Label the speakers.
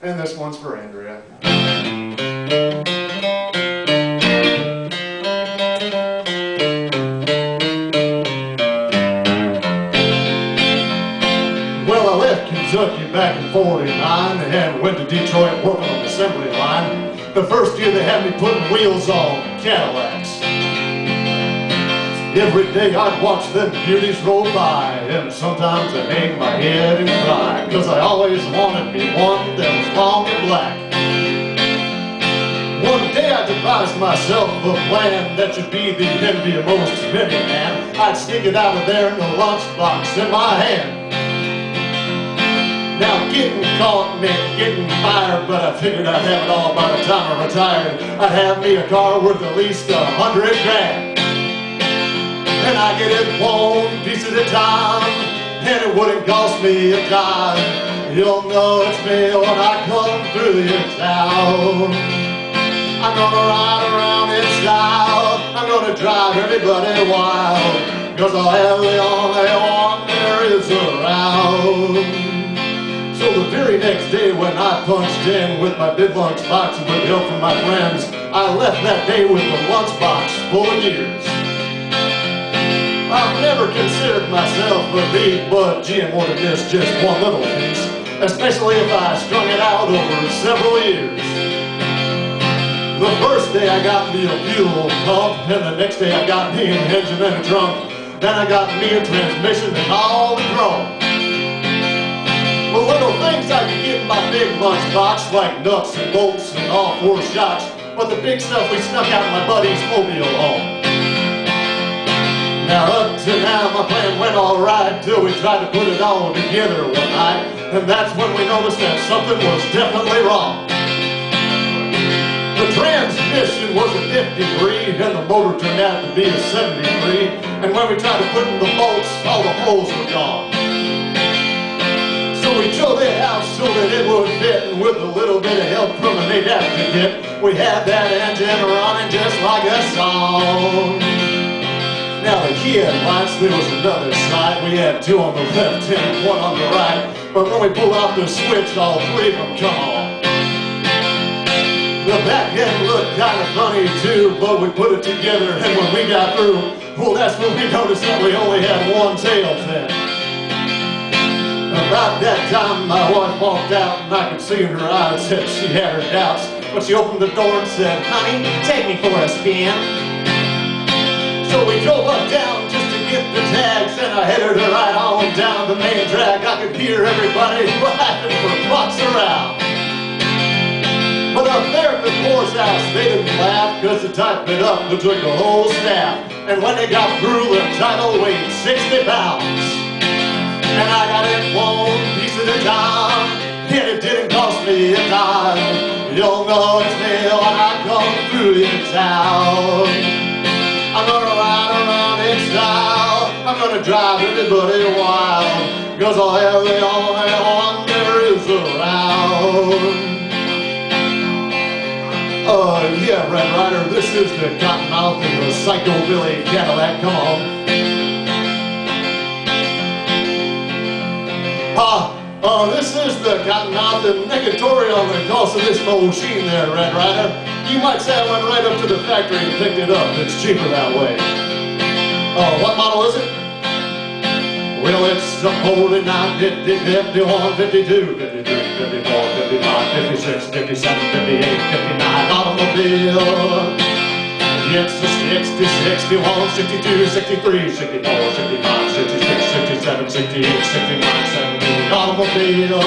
Speaker 1: And this one's for Andrea. Well, I left Kentucky back in '49 and went to Detroit working on the assembly line. The first year they had me putting wheels on Cadillacs. Every day I'd watch them beauties roll by, and sometimes I'd hang my head and cry, 'cause I always wanted me one that was long and black. One day I devised myself a plan that should be the envy of most many man. I'd sneak it out of there in the lunchbox in my hand. Now getting caught meant getting fired, but I figured I'd have it all by the time I retired. I'd have me a car worth at least $100 grand. And I get it one piece at a time, and it wouldn't cost me a dime. You'll know it's me when I come through your town. I'm gonna ride around in style, I'm gonna drive everybody wild, 'cause I'll have the only one there is around. So the very next day when I punched in with my big lunchbox and with help from my friends, I left that day with the lunchbox full of years. I've never considered myself a lead, but gee, I wanted this just one little piece, especially if I strung it out over several years. The first day I got me a fuel pump, and the next day I got me an engine and a trunk. Then I got me a transmission and all the chrome. The little things I could get in my big lunchbox, like nuts and bolts and all four shots, but the big stuff we snuck out in my buddy's mobile home. Now up to now my plan went alright till we tried to put it all together one night, and that's when we noticed that something was definitely wrong. The transmission was a 53 and the motor turned out to be a 73, and when we tried to put in the bolts, all the holes were gone. So we drove it out so that it would fit, and with a little bit of help from an adapter, we had that engine running just like a song. Now the key headlights, there was another sight. We had two on the left and one on the right, but when we pulled off the switch, all three of them come on. The back end looked kind of funny too, but we put it together, and when we got through, well, that's when we noticed that we only had one tail fin. About that time my wife walked out, and I could see in her eyes that she had her doubts, but she opened the door and said, "Honey, take me for a spin." So we drove up down just to get the tags, and I headed her right on down the main track. I could hear everybody laughing for blocks around. But up there at the Parez house, they didn't laugh, 'cause the type it up that took the whole staff. And when they got through, the title weighed 60 pounds. And I got it one piece at a time, and it didn't cost me a dime. You'll know it's me when I come through your town. I'm gonna ride around in style, I'm gonna drive everybody wild, 'cause I'll have the only one there is around. Yeah, Red Rider, this is the Cottonmouth and the Psychobilly Cadillac, come on. This is the Cottonmouth and negatory on the cost of this machine there, Red Rider. You might say I went right up to the factory and picked it up. It's cheaper that way. What model is it? Well, it's a 49, 50, 51, 52, 53, 54, 55, 56, 57, 58, 59 automobile. It's a 60, 61, 62, 63, 64, 65, 66, 67, 68, 69, 70 automobile.